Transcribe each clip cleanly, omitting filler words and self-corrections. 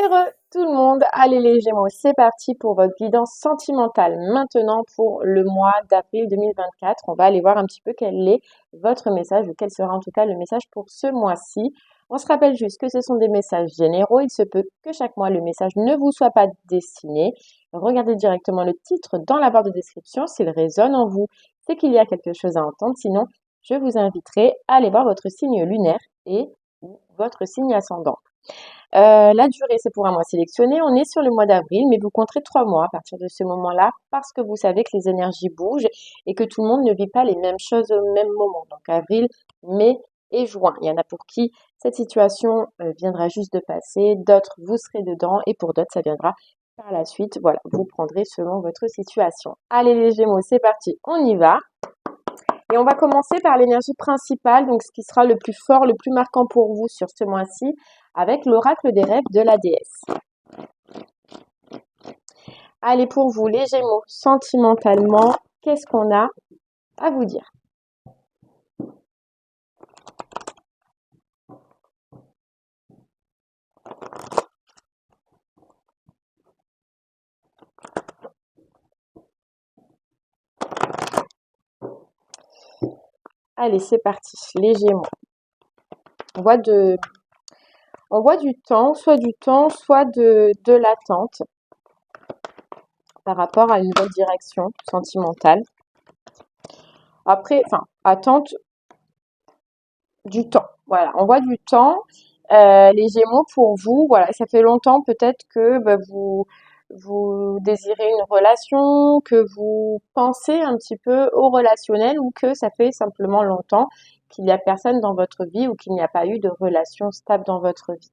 Heureux tout le monde, allez les Gémeaux, c'est parti pour votre guidance sentimentale maintenant pour le mois d'avril 2024. On va aller voir un petit peu quel est votre message ou quel sera en tout cas le message pour ce mois-ci. On se rappelle juste que ce sont des messages généraux, il se peut que chaque mois le message ne vous soit pas destiné. Regardez directement le titre dans la barre de description, s'il résonne en vous, c'est qu'il y a quelque chose à entendre, sinon je vous inviterai à aller voir votre signe lunaire et votre signe ascendant. La durée, c'est pour un mois sélectionné. On est sur le mois d'avril, mais vous compterez 3 mois à partir de ce moment-là parce que vous savez que les énergies bougent et que tout le monde ne vit pas les mêmes choses au même moment. Donc avril, mai et juin. Il y en a pour qui cette situation viendra juste de passer, d'autres vous serez dedans et pour d'autres ça viendra par la suite. Voilà, vous prendrez selon votre situation. Allez les Gémeaux, c'est parti, on y va. Et on va commencer par l'énergie principale, donc ce qui sera le plus fort, le plus marquant pour vous sur ce mois-ci, avec l'oracle des rêves de la déesse. Allez, pour vous, les Gémeaux, sentimentalement, qu'est-ce qu'on a à vous dire? Allez, c'est parti, les Gémeaux. On voit du temps, soit de l'attente par rapport à une nouvelle direction sentimentale. Après, attente du temps. Voilà, on voit du temps. Les Gémeaux, pour vous, voilà, ça fait longtemps peut-être que vous désirez une relation, que vous pensez un petit peu au relationnel ou que ça fait simplement longtemps qu'il n'y a personne dans votre vie ou qu'il n'y a pas eu de relation stable dans votre vie.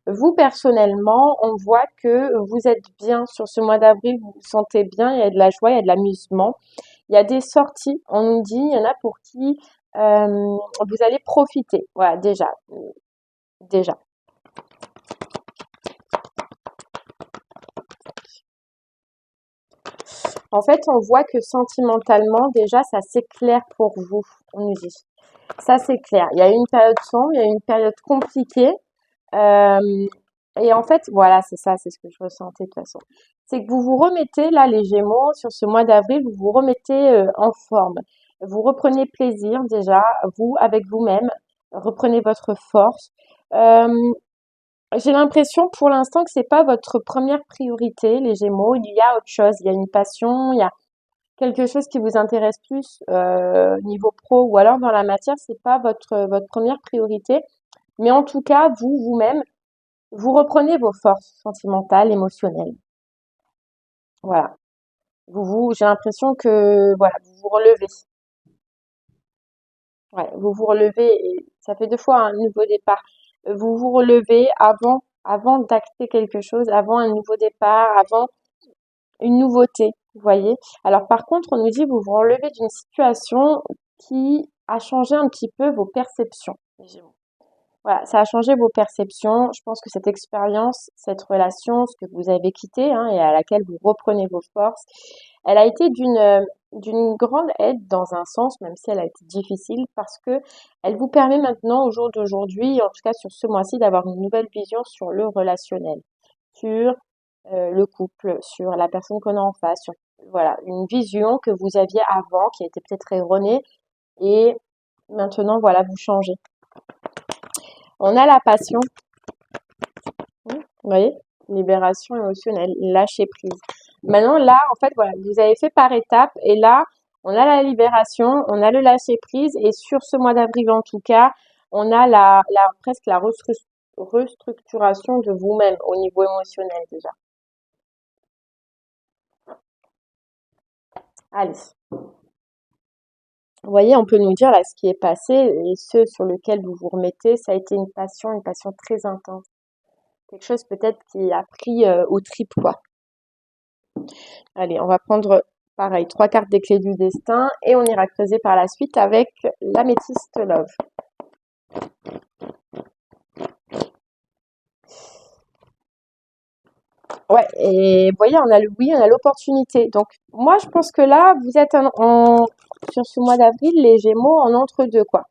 Vous, personnellement, on voit que vous êtes bien sur ce mois d'avril, vous vous sentez bien, il y a de la joie, il y a de l'amusement, il y a des sorties, on nous dit, il y en a pour qui vous allez profiter. Voilà, déjà. En fait, on voit que sentimentalement, déjà, ça s'éclaire pour vous, on nous dit. Ça s'éclaire. Il y a eu une période sombre, il y a eu une période compliquée. Et en fait, voilà, c'est ça, c'est ce que je ressentais de toute façon. C'est que vous vous remettez, là, les Gémeaux, sur ce mois d'avril, vous vous remettez en forme. Vous reprenez plaisir déjà, vous, avec vous-même. Reprenez votre force. Euh, j'ai l'impression pour l'instant que c'est pas votre première priorité, les Gémeaux. Il y a autre chose, il y a une passion, il y a quelque chose qui vous intéresse plus niveau pro ou alors dans la matière, c'est pas votre première priorité. Mais en tout cas, vous-même, vous reprenez vos forces sentimentales, émotionnelles. Voilà. J'ai l'impression que voilà, vous vous relevez. Ouais, vous vous relevez et ça fait 2 fois un nouveau départ. Vous vous relevez avant d'acter quelque chose, avant un nouveau départ, avant une nouveauté, vous voyez. Alors par contre, on nous dit vous vous relevez d'une situation qui a changé un petit peu vos perceptions. Voilà, ça a changé vos perceptions. Je pense que cette expérience, cette relation, ce que vous avez quitté, hein, et à laquelle vous reprenez vos forces, elle a été d'une grande aide dans un sens, même si elle a été difficile, parce que elle vous permet maintenant, au jour d'aujourd'hui, en tout cas sur ce mois-ci, d'avoir une nouvelle vision sur le relationnel, sur le couple, sur la personne qu'on a en face, sur voilà, une vision que vous aviez avant, qui était peut-être erronée, et maintenant, voilà, vous changez. On a la passion, vous voyez, libération émotionnelle, lâcher prise. Maintenant, là, en fait, voilà, vous avez fait par étapes et là, on a la libération, on a le lâcher prise et sur ce mois d'avril en tout cas, on a presque la restructuration de vous-même au niveau émotionnel déjà. Allez. Vous voyez, on peut nous dire là ce qui est passé et ce sur lequel vous vous remettez, ça a été une passion très intense. Quelque chose peut-être qui a pris aux tripes, quoi. Allez, on va prendre pareil, 3 cartes des clés du destin et on ira creuser par la suite avec l'améthyste love. Ouais, et vous voyez, on a le oui, on a l'opportunité. Donc, moi, je pense que là, vous êtes sur ce mois d'avril, les Gémeaux en entre-deux, quoi.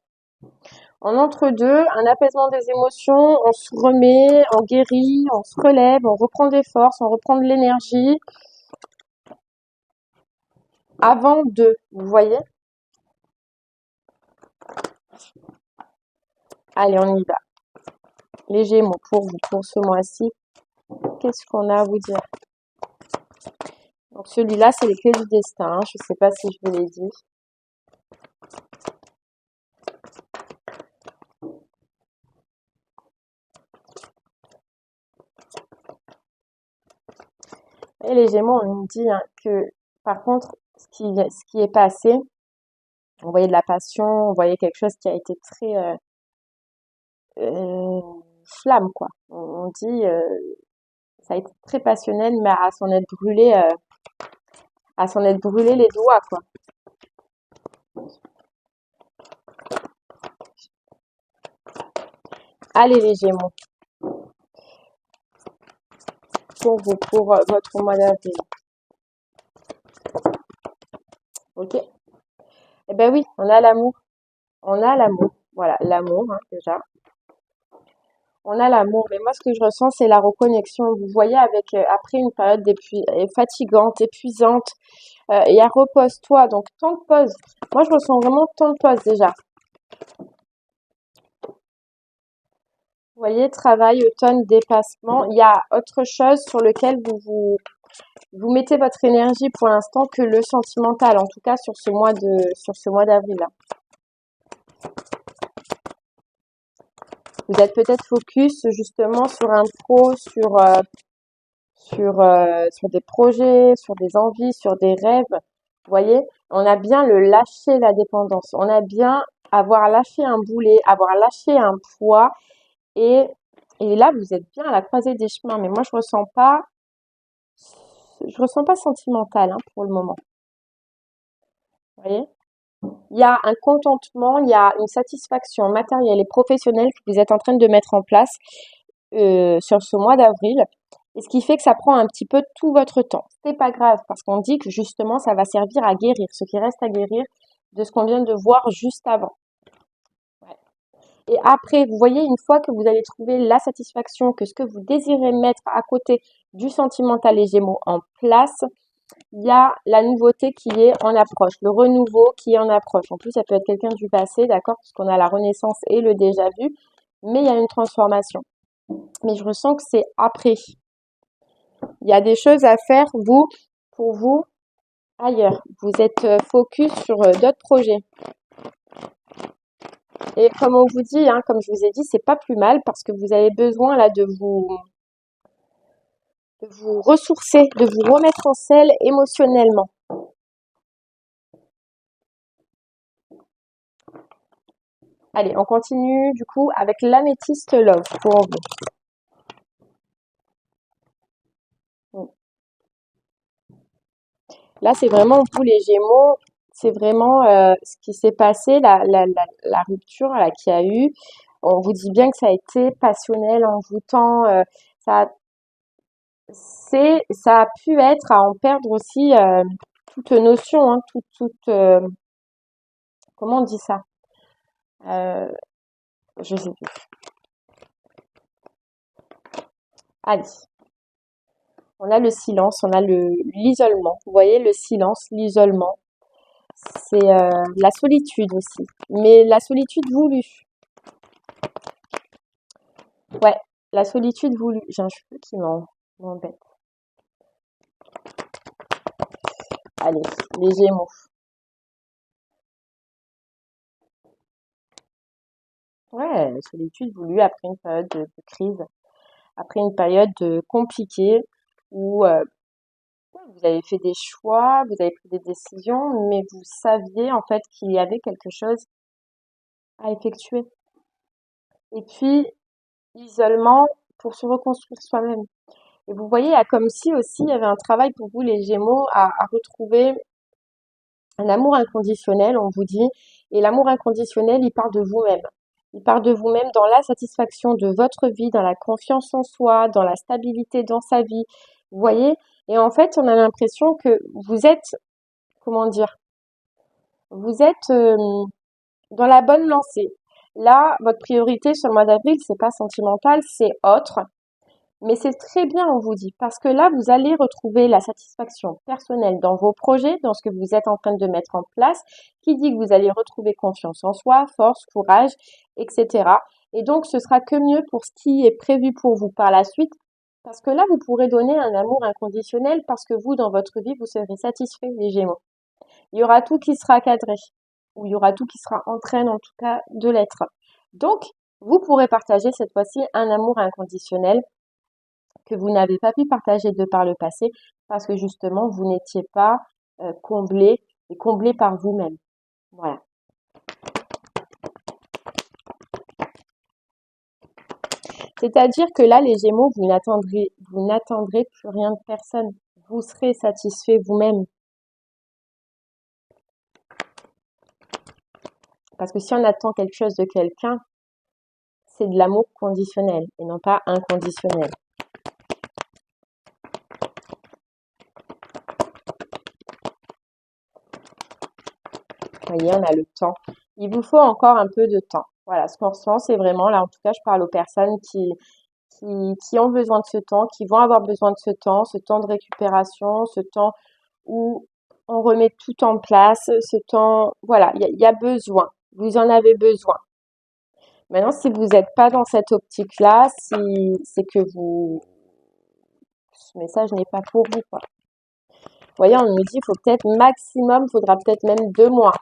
En entre-deux, un apaisement des émotions, on se remet, on guérit, on se relève, on reprend des forces, on reprend de l'énergie avant de, vous voyez? Allez, on y va. Les Gémeaux, pour vous, pour ce mois-ci, qu'est-ce qu'on a à vous dire? Donc celui-là, c'est les clés du destin, hein. Je ne sais pas si je vous l'ai dit. Et les Gémeaux, on nous dit hein, que, par contre, ce qui est passé, on voyait de la passion, on voyait quelque chose qui a été très euh, flamme, quoi. On dit, ça a été très passionnel, mais à s'en être brûlé les doigts, quoi. Allez, les Gémeaux, pour vous, pour votre mois d'avril. Ok? Eh ben oui, on a l'amour. On a l'amour. Voilà, l'amour, hein, déjà. On a l'amour, mais moi ce que je ressens, c'est la reconnexion. Vous voyez, avec après une période fatigante, épuisante, il y a repose-toi, donc temps de pause. Moi, je ressens vraiment temps de pause déjà. Vous voyez, travail, automne, dépassement. Il y a autre chose sur lequel vous mettez votre énergie pour l'instant que le sentimental, en tout cas sur ce mois d'avril. Là. Vous êtes peut-être focus justement sur un pro, sur des projets, sur des envies, sur des rêves. Vous voyez, on a bien le lâcher la dépendance. On a bien avoir lâché un boulet, avoir lâché un poids. Et, et là, vous êtes bien à la croisée des chemins. Mais moi, je ressens pas sentimental hein, pour le moment. Vous voyez? Il y a un contentement, il y a une satisfaction matérielle et professionnelle que vous êtes en train de mettre en place sur ce mois d'avril. Et ce qui fait que ça prend un petit peu tout votre temps. C'est pas grave parce qu'on dit que justement ça va servir à guérir ce qui reste à guérir de ce qu'on vient de voir juste avant. Ouais. Et après, vous voyez, une fois que vous allez trouver la satisfaction, que ce que vous désirez mettre à côté du sentimental et Gémeaux en place, il y a la nouveauté qui est en approche, le renouveau qui est en approche. En plus, ça peut être quelqu'un du passé, d'accord, puisqu'on a la renaissance et le déjà vu, mais il y a une transformation. Mais je ressens que c'est après. Il y a des choses à faire, pour vous, ailleurs. Vous êtes focus sur d'autres projets. Et comme on vous dit, hein, comme je vous ai dit, c'est pas plus mal parce que vous avez besoin là de vous ressourcer, de vous remettre en selle émotionnellement. Allez, on continue du coup avec l'améthyste love pour vous. Là, c'est vraiment vous les Gémeaux, c'est vraiment ce qui s'est passé, la rupture là qu'il y a eu. On vous dit bien que ça a été passionnel, envoûtant. Ça, ça a pu être à en perdre aussi toute notion, hein, comment on dit ça? Euh, je sais plus. Allez, on a le silence, on a l'isolement. Vous voyez, le silence, l'isolement, c'est la solitude aussi, mais la solitude voulue. Ouais, la solitude voulue. J'ai un cheveu qui m'embête. Allez, les Gémeaux. Ouais, la solitude voulue après une période de crise, après une période compliquée où vous avez fait des choix, vous avez pris des décisions, mais vous saviez en fait qu'il y avait quelque chose à effectuer. Et puis, isolement pour se reconstruire soi-même. Et vous voyez, il y a comme si aussi il y avait un travail pour vous, les Gémeaux, à retrouver un amour inconditionnel, on vous dit. Et l'amour inconditionnel, il part de vous-même. Il part de vous-même dans la satisfaction de votre vie, dans la confiance en soi, dans la stabilité dans sa vie. Vous voyez? Et en fait, on a l'impression que vous êtes, comment dire, vous êtes dans la bonne lancée. Là, votre priorité sur le mois d'avril, c'est pas sentimental, c'est autre. Mais c'est très bien, on vous dit, parce que là, vous allez retrouver la satisfaction personnelle dans vos projets, dans ce que vous êtes en train de mettre en place, qui dit que vous allez retrouver confiance en soi, force, courage, etc. Et donc, ce sera que mieux pour ce qui est prévu pour vous par la suite, parce que là, vous pourrez donner un amour inconditionnel, parce que vous, dans votre vie, vous serez satisfait, les Gémeaux. Il y aura tout qui sera cadré, ou il y aura tout qui sera en train, en tout cas, de l'être. Donc, vous pourrez partager cette fois-ci un amour inconditionnel que vous n'avez pas pu partager de par le passé parce que justement vous n'étiez pas comblé et comblé par vous-même. Voilà. C'est-à-dire que là, les Gémeaux, vous n'attendrez plus rien de personne. Vous serez satisfait vous-même. Parce que si on attend quelque chose de quelqu'un, c'est de l'amour conditionnel et non pas inconditionnel. Vous voyez, on a le temps. Il vous faut encore un peu de temps. Voilà, ce qu'on ressent, c'est vraiment, là en tout cas, je parle aux personnes qui ont besoin de ce temps, qui vont avoir besoin de ce temps de récupération, ce temps où on remet tout en place, ce temps, voilà, il y a besoin. Vous en avez besoin. Maintenant, si vous n'êtes pas dans cette optique-là, si c'est que ce message n'est pas pour vous, quoi. Vous voyez, on nous dit, il faut peut-être maximum, faudra peut-être même 2 mois.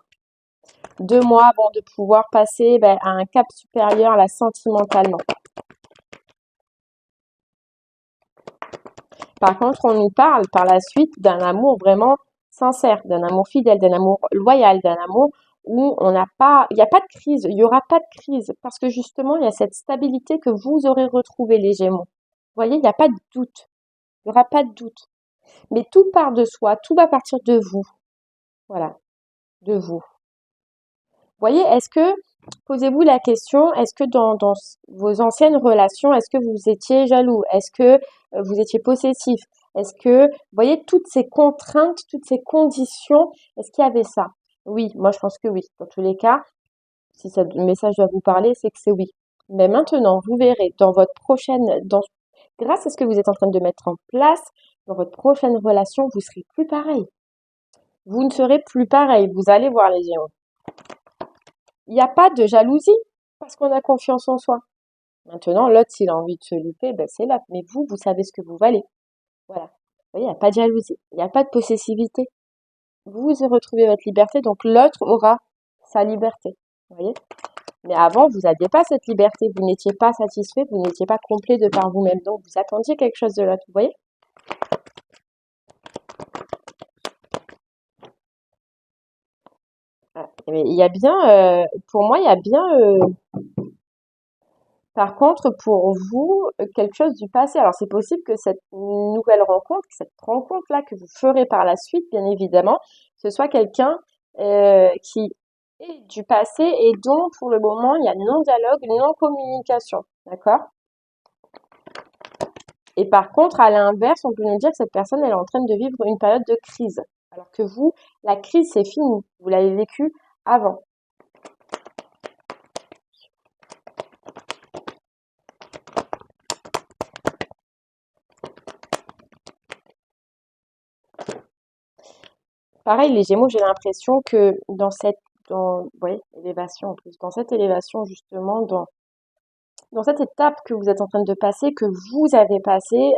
2 mois avant de pouvoir passer à un cap supérieur là sentimentalement. Par contre, on nous parle par la suite d'un amour vraiment sincère, d'un amour fidèle, d'un amour loyal, d'un amour où il n'y a pas de crise, il n'y aura pas de crise parce que justement, il y a cette stabilité que vous aurez retrouvée, les Gémeaux. Vous voyez, il n'y a pas de doute, il n'y aura pas de doute. Mais tout part de soi, tout va partir de vous. Voilà, de vous. Vous voyez, posez-vous la question, est-ce que dans vos anciennes relations, est-ce que vous étiez jaloux? Est-ce que vous étiez possessif? Est-ce que, vous voyez, toutes ces contraintes, toutes ces conditions, est-ce qu'il y avait ça? Oui, moi je pense que oui. Dans tous les cas, si ce message doit vous parler, c'est que c'est oui. Mais maintenant, vous verrez, grâce à ce que vous êtes en train de mettre en place, dans votre prochaine relation, vous serez plus pareil. Vous ne serez plus pareil. Vous allez voir les Gémeaux. Il n'y a pas de jalousie parce qu'on a confiance en soi. Maintenant, l'autre, s'il a envie de se louper, c'est là. Mais vous savez ce que vous valez. Voilà. Vous voyez, il n'y a pas de jalousie. Il n'y a pas de possessivité. Vous retrouvez votre liberté, donc l'autre aura sa liberté. Vous voyez? Mais avant, vous n'aviez pas cette liberté. Vous n'étiez pas satisfait, vous n'étiez pas complet de par vous-même. Donc, vous attendiez quelque chose de l'autre. Vous voyez? Mais il y a bien, pour moi, il y a bien par contre, pour vous, quelque chose du passé. Alors, c'est possible que cette nouvelle rencontre, cette rencontre-là que vous ferez par la suite, bien évidemment, ce soit quelqu'un qui est du passé et dont, pour le moment, il y a non-dialogue, non-communication. D'accord? Et par contre, à l'inverse, on peut nous dire que cette personne, elle est en train de vivre une période de crise. Alors que vous, la crise, c'est fini. Vous l'avez vécue avant. Pareil, les Gémeaux, j'ai l'impression que élévation en plus, dans cette élévation justement, dans cette étape que vous êtes en train de passer, que vous avez passé,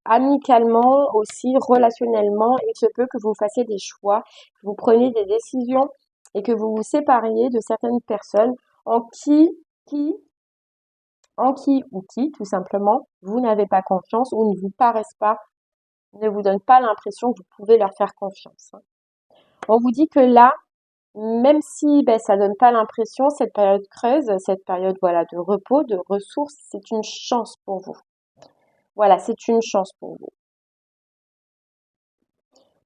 amicalement aussi, relationnellement, il se peut que vous fassiez des choix, que vous preniez des décisions et que vous vous sépariez de certaines personnes en qui, en qui ou qui, tout simplement, vous n'avez pas confiance ou ne vous paraissent pas, ne vous donnent pas l'impression que vous pouvez leur faire confiance, hein. On vous dit que là, même si ça donne pas l'impression, cette période creuse, cette période voilà de repos, de ressources, c'est une chance pour vous. Voilà, c'est une chance pour vous.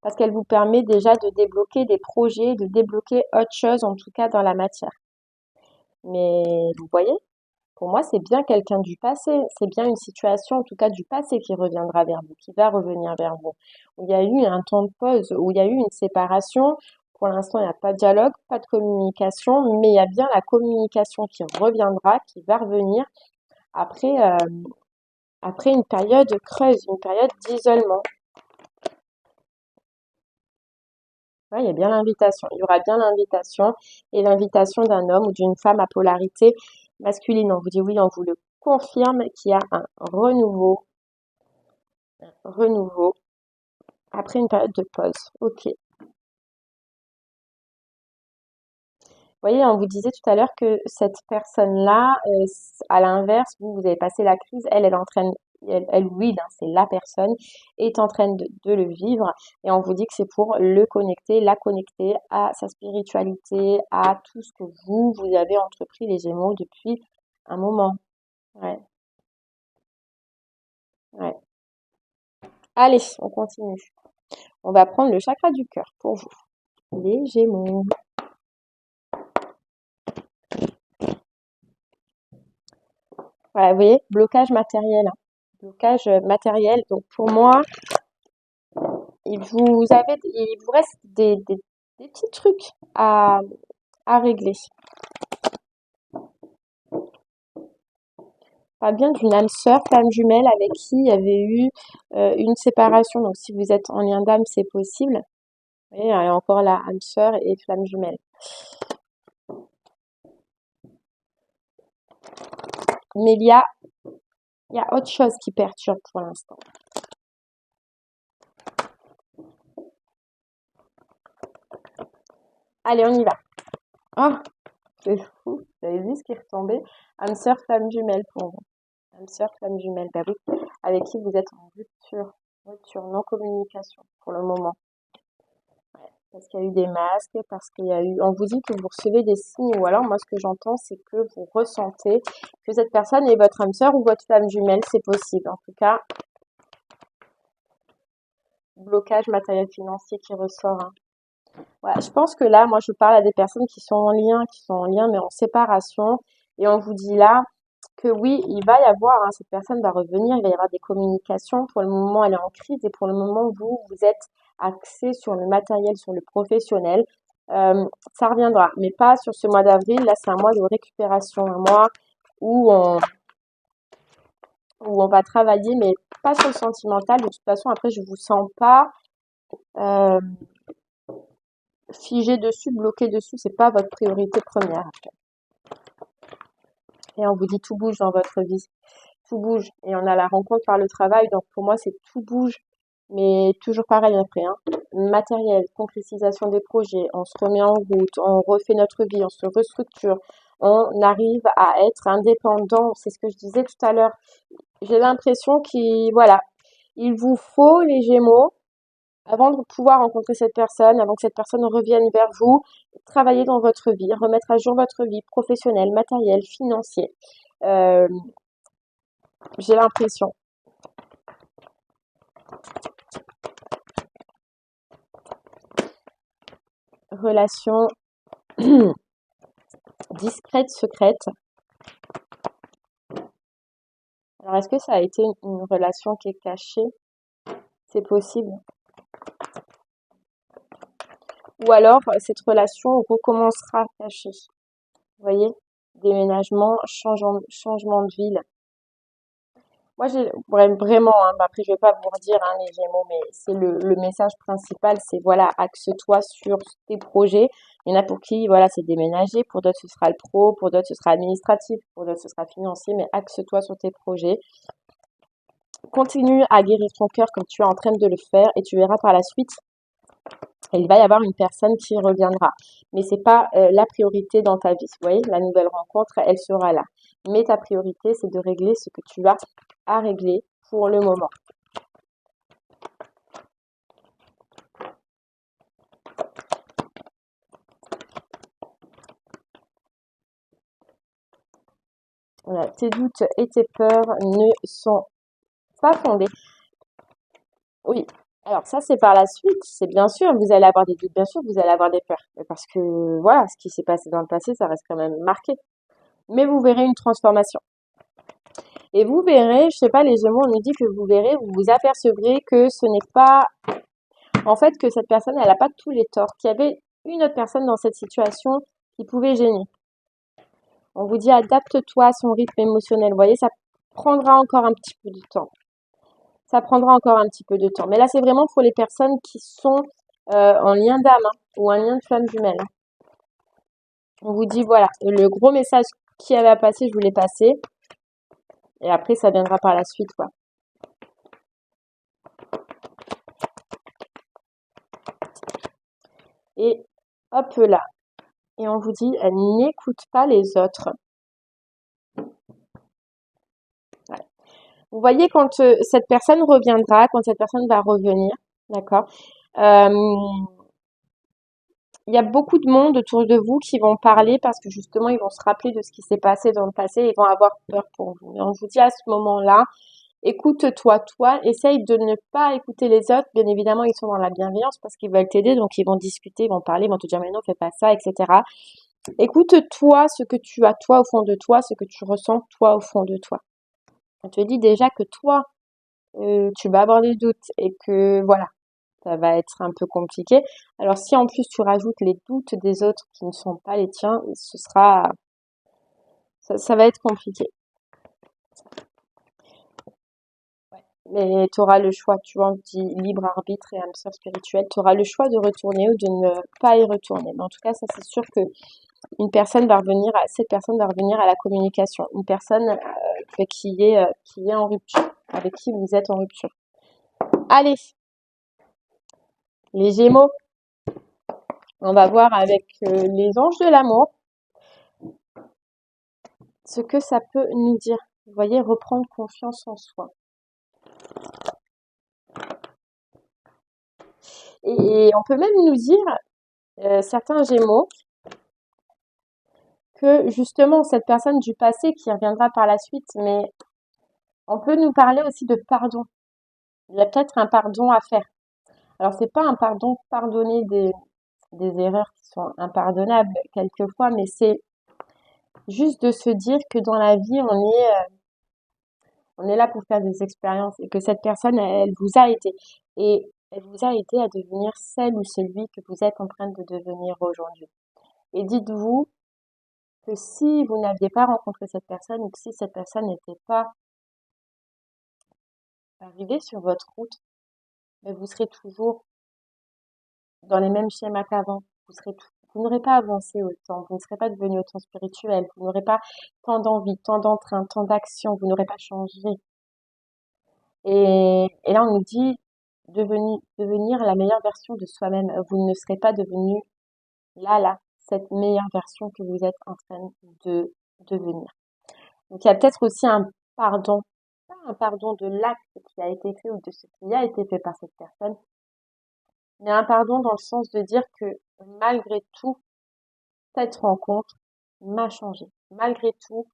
Parce qu'elle vous permet déjà de débloquer des projets, de débloquer autre chose, en tout cas dans la matière. Mais vous voyez, pour moi, c'est bien quelqu'un du passé, c'est bien une situation, en tout cas du passé, qui reviendra vers vous, qui va revenir vers vous. Où il y a eu un temps de pause, où il y a eu une séparation, Pour l'instant, il n'y a pas de dialogue, pas de communication, mais il y a bien la communication qui reviendra, qui va revenir après, après une période creuse, une période d'isolement. Ouais, il y a bien l'invitation. Il y aura bien l'invitation et l'invitation d'un homme ou d'une femme à polarité masculine. On vous dit oui, on vous le confirme qu'il y a un renouveau après une période de pause. Ok. Vous voyez, on vous disait tout à l'heure que cette personne-là, à l'inverse, vous avez passé la crise, elle est en train, oui, hein, c'est la personne, est en train de le vivre. Et on vous dit que c'est pour le connecter, la connecter à sa spiritualité, à tout ce que vous avez entrepris, les Gémeaux, depuis un moment. Ouais, ouais. Allez, on continue. On va prendre le chakra du cœur pour vous, les Gémeaux. Voilà, vous voyez, blocage matériel, hein. Blocage matériel. Donc pour moi, il vous reste des petits trucs à régler. Pas bien d'une âme sœur, flamme jumelle avec qui il y avait eu une séparation. Donc si vous êtes en lien d'âme, c'est possible. Vous voyez, il y a encore la âme sœur et flamme jumelle. Mais il y a autre chose qui perturbe pour l'instant. Allez, on y va. Oh, c'est fou. Vous avez vu ce qui est retombé? Âme sœur, flamme jumelle pour vous. Âme sœur, flamme jumelle, bah oui. Avec qui vous êtes en rupture, non communication pour le moment. Parce qu'il y a eu des masques, parce qu'il y a eu... On vous dit que vous recevez des signes, ou alors moi ce que j'entends c'est que vous ressentez que cette personne est votre âme sœur ou votre flamme jumelle, c'est possible. En tout cas, blocage matériel financier qui ressort, hein. Ouais, je pense que là, moi je parle à des personnes qui sont en lien, mais en séparation. Et on vous dit là que oui, il va y avoir, hein, cette personne va revenir, il va y avoir des communications. Pour le moment, elle est en crise et pour le moment, vous êtes axé sur le matériel, sur le professionnel. Ça reviendra, mais pas sur ce mois d'avril. Là, c'est un mois de récupération, un mois où on, où on va travailler, mais pas sur le sentimental. De toute façon, après, je vous sens pas euh, figé dessus, bloqué dessus. C'est pas votre priorité première. Et on vous dit tout bouge dans votre vie. Tout bouge. Et on a la rencontre par le travail. Donc pour moi, c'est tout bouge. Mais toujours pareil après, hein. Matériel, concrétisation des projets, on se remet en route, on refait notre vie, on se restructure, on arrive à être indépendant. C'est ce que je disais tout à l'heure. J'ai l'impression voilà, il vous faut les Gémeaux avant de pouvoir rencontrer cette personne, avant que cette personne revienne vers vous, travailler dans votre vie, remettre à jour votre vie professionnelle, matérielle, financière. Euh, j'ai l'impression. Relation discrète, secrète. Alors, est-ce que ça a été une relation qui est cachée? C'est possible. Ou alors, cette relation recommencera cachée. Vous voyez? Déménagement, changement de ville. Moi, j'ai vraiment, hein, bah, après, je vais pas vous redire, hein, les Gémeaux, mais c'est le message principal, c'est voilà, axe-toi sur tes projets. Il y en a pour qui, voilà, c'est déménager, pour d'autres, ce sera le pro, pour d'autres, ce sera administratif, pour d'autres, ce sera financier, mais axe-toi sur tes projets. Continue à guérir ton cœur comme tu es en train de le faire et tu verras par la suite, il va y avoir une personne qui reviendra. Mais c'est pas la priorité dans ta vie. Vous voyez, la nouvelle rencontre, elle sera là. Mais ta priorité, c'est de régler ce que tu as à régler pour le moment. Voilà, tes doutes et tes peurs ne sont pas fondés. Oui, alors ça c'est par la suite, c'est bien sûr, vous allez avoir des doutes, bien sûr, vous allez avoir des peurs. Parce que voilà, ce qui s'est passé dans le passé, ça reste quand même marqué. Mais vous verrez une transformation. Et vous verrez, je sais pas, les Gémeaux, on nous dit que vous verrez, vous vous apercevrez que ce n'est pas, en fait, que cette personne, elle n'a pas tous les torts, qu'il y avait une autre personne dans cette situation qui pouvait gêner. On vous dit adapte-toi à son rythme émotionnel. Vous voyez, ça prendra encore un petit peu de temps. Ça prendra encore un petit peu de temps. Mais là, c'est vraiment pour les personnes qui sont en lien d'âme ou un lien de flamme jumelle. On vous dit, voilà, le gros message qui avait à passer, je vous l'ai passé. Et après, ça viendra par la suite, quoi. Et hop là. Et on vous dit, n'écoute pas les autres. Ouais. Vous voyez, quand cette personne reviendra, quand cette personne va revenir, d'accord, il y a beaucoup de monde autour de vous qui vont parler parce que justement, ils vont se rappeler de ce qui s'est passé dans le passé et ils vont avoir peur pour vous. Et on vous dit à ce moment-là, écoute-toi, toi, essaye de ne pas écouter les autres. Bien évidemment, ils sont dans la bienveillance parce qu'ils veulent t'aider, donc ils vont discuter, ils vont parler, ils vont te dire, mais non, fais pas ça, etc. Écoute-toi, ce que tu as, toi, au fond de toi, ce que tu ressens, toi, au fond de toi. On te dit déjà que toi, tu vas avoir des doutes et que, voilà, ça va être un peu compliqué. Alors, si en plus tu rajoutes les doutes des autres qui ne sont pas les tiens, ça va être compliqué. Mais tu auras le choix, tu vois, on dit libre arbitre et âme sœur spirituelle, tu auras le choix de retourner ou de ne pas y retourner. Mais en tout cas, ça c'est sûr que cette personne va revenir à la communication. Une personne qui est en rupture, avec qui vous êtes en rupture. Allez, les Gémeaux, on va voir avec les anges de l'amour ce que ça peut nous dire. Vous voyez, reprendre confiance en soi. Et on peut même nous dire, certains Gémeaux, que justement cette personne du passé qui reviendra par la suite, mais on peut nous parler aussi de pardon. Il y a peut-être un pardon à faire. Alors c'est pas un pardon, pardonner des erreurs qui sont impardonnables quelquefois, mais c'est juste de se dire que dans la vie on est là pour faire des expériences et que cette personne elle vous a aidé et elle vous a aidé à devenir celle ou celui que vous êtes en train de devenir aujourd'hui. Et dites-vous que si vous n'aviez pas rencontré cette personne ou que si cette personne n'était pas arrivée sur votre route, mais vous serez toujours dans les mêmes schémas qu'avant. Vous n'aurez pas avancé autant, vous ne serez pas devenu autant spirituel, vous n'aurez pas tant d'envie, tant d'entrain, tant d'action, vous n'aurez pas changé. Et là, on nous dit devenir la meilleure version de soi-même. Vous ne serez pas devenu là, cette meilleure version que vous êtes en train de devenir. Donc, il y a peut-être aussi pardon, pas un pardon de l'acte qui a été fait ou de ce qui a été fait par cette personne, mais un pardon dans le sens de dire que malgré tout, cette rencontre m'a changé. Malgré tout,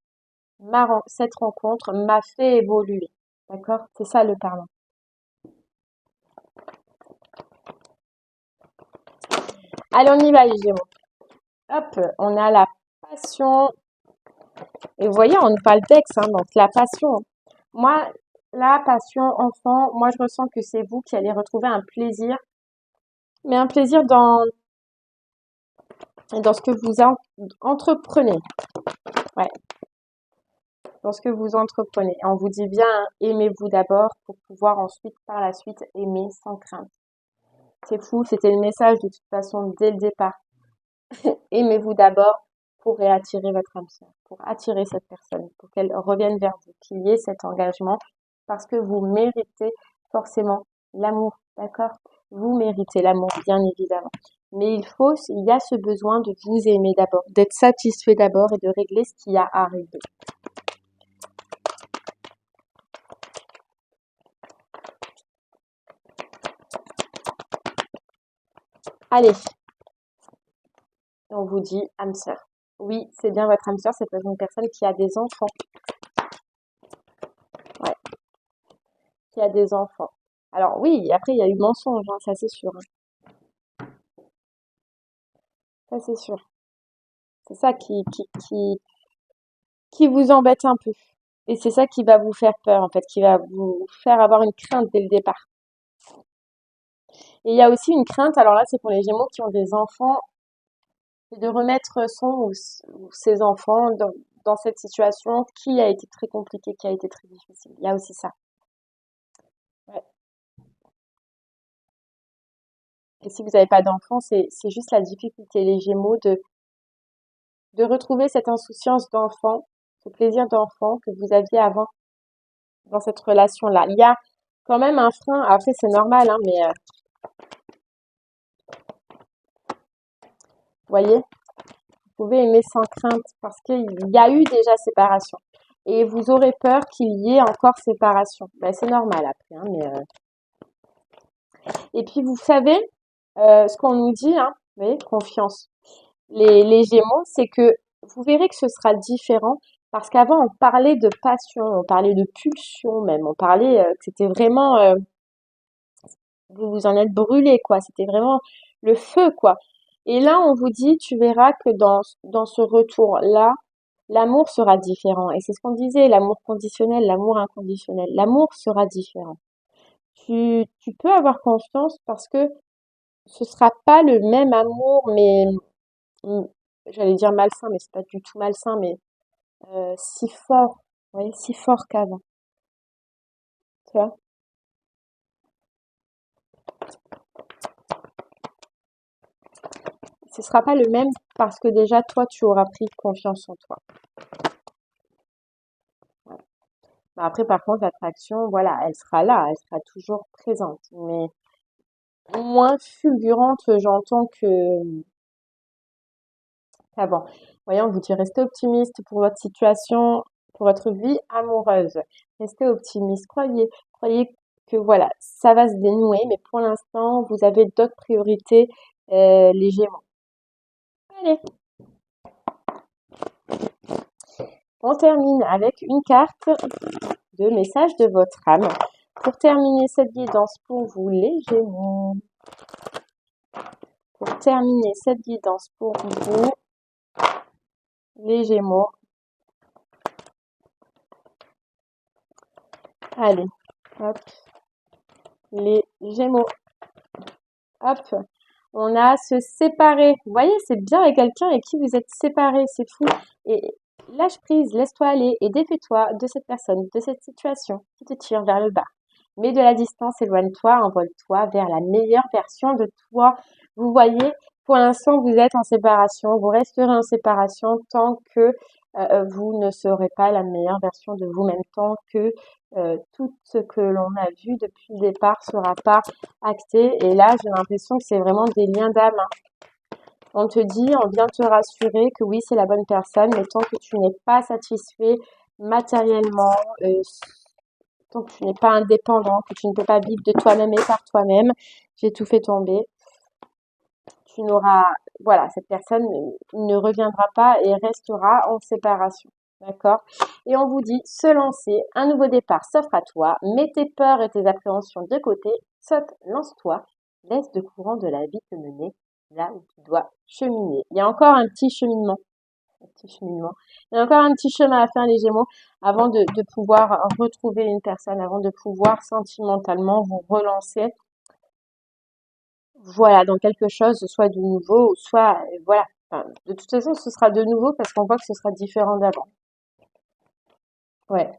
cette rencontre m'a fait évoluer. D'accord? C'est ça le pardon. Allez, on y va, les Gémeaux. Hop, on a la passion. Et vous voyez, on parle d'ex, donc la passion. Moi, la passion enfant, moi je ressens que c'est vous qui allez retrouver un plaisir, mais un plaisir dans ce que vous entreprenez. Ouais, dans ce que vous entreprenez. On vous dit bien, aimez-vous d'abord pour pouvoir ensuite, par la suite, aimer sans crainte. C'est fou, c'était le message de toute façon dès le départ. Aimez-vous d'abord pour réattirer votre âme sœur, pour attirer cette personne, pour qu'elle revienne vers vous, qu'il y ait cet engagement, parce que vous méritez forcément l'amour, d'accord? Vous méritez l'amour, bien évidemment. Mais il y a ce besoin de vous aimer d'abord, d'être satisfait d'abord et de régler ce qui a à régler. Allez, on vous dit âme sœur. Oui, c'est bien votre âme sœur, c'est une personne qui a des enfants. Ouais, qui a des enfants. Alors oui, après il y a eu mensonge, ça c'est sûr. Ça c'est sûr. C'est ça qui vous embête un peu. Et c'est ça qui va vous faire peur, en fait, qui va vous faire avoir une crainte dès le départ. Et il y a aussi une crainte, alors là c'est pour les Gémeaux qui ont des enfants c'est de remettre son ou ses enfants dans cette situation qui a été très compliquée, qui a été très difficile. Il y a aussi ça. Ouais. Et si vous n'avez pas d'enfants, c'est juste la difficulté, les Gémeaux, de retrouver cette insouciance d'enfant, ce plaisir d'enfant que vous aviez avant dans cette relation-là. Il y a quand même un frein. Après, c'est normal, hein, mais vous voyez, vous pouvez aimer sans crainte parce qu'il y a eu déjà séparation. Et vous aurez peur qu'il y ait encore séparation. Ben, c'est normal après, hein, mais et puis vous savez, ce qu'on nous dit, hein, vous voyez, confiance. Les Gémeaux, c'est que vous verrez que ce sera différent parce qu'avant on parlait de passion, on parlait de pulsion même, on parlait que c'était vraiment vous vous en êtes brûlé quoi, c'était vraiment le feu quoi. Et là on vous dit, tu verras que dans ce retour-là, l'amour sera différent. Et c'est ce qu'on disait, l'amour conditionnel, l'amour inconditionnel. L'amour sera différent. Tu peux avoir confiance parce que ce sera pas le même amour, mais mm, j'allais dire malsain, mais c'est pas du tout malsain, mais si fort, ouais, si fort qu'avant, tu vois. Ce sera pas le même parce que déjà toi tu auras pris confiance en toi. Ouais. Bah, après par contre l'attraction, voilà, elle sera là, elle sera toujours présente, mais moins fulgurante, j'entends que avant. Voyons, on vous dit restez optimiste pour votre situation, pour votre vie amoureuse. Restez optimiste, croyez que voilà, ça va se dénouer, mais pour l'instant, vous avez d'autres priorités, les Gémeaux. Allez, on termine avec une carte de message de votre âme. Pour terminer cette guidance pour vous, les Gémeaux. Pour terminer cette guidance pour vous, les Gémeaux. Allez, hop, les Gémeaux. Hop, on a se séparer. Vous voyez, c'est bien avec quelqu'un avec qui vous êtes séparés, c'est fou. Et lâche prise, laisse-toi aller et défais-toi de cette personne, de cette situation qui te tire vers le bas. Mets de la distance, éloigne-toi, envole-toi vers la meilleure version de toi. Vous voyez, pour l'instant, vous êtes en séparation, vous resterez en séparation tant que vous ne serez pas la meilleure version de vous-même, tant que tout ce que l'on a vu depuis le départ sera pas acté. Et là, j'ai l'impression que c'est vraiment des liens d'âme, hein. On te dit, on vient te rassurer que oui, c'est la bonne personne, mais tant que tu n'es pas satisfait matériellement, tant que tu n'es pas indépendant, que tu ne peux pas vivre de toi-même et par toi-même, j'ai tout fait tomber. Tu n'auras, voilà, cette personne ne reviendra pas et restera en séparation. D'accord? Et on vous dit, se lancer, un nouveau départ s'offre à toi, mets tes peurs et tes appréhensions de côté, saute, lance-toi, laisse le courant de la vie te mener là où tu dois cheminer. Il y a encore un petit cheminement. Un petit cheminement. Il y a encore un petit chemin à faire, les Gémeaux, avant de pouvoir retrouver une personne, avant de pouvoir sentimentalement vous relancer, voilà, dans quelque chose, soit de nouveau, soit, voilà. Enfin, de toute façon, ce sera de nouveau parce qu'on voit que ce sera différent d'avant. Ouais.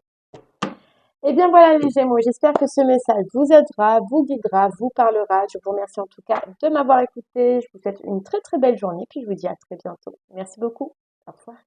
Eh bien voilà les Gémeaux, j'espère que ce message vous aidera, vous guidera, vous parlera. Je vous remercie en tout cas de m'avoir écouté. Je vous souhaite une très très belle journée, puis je vous dis à très bientôt. Merci beaucoup. Au revoir.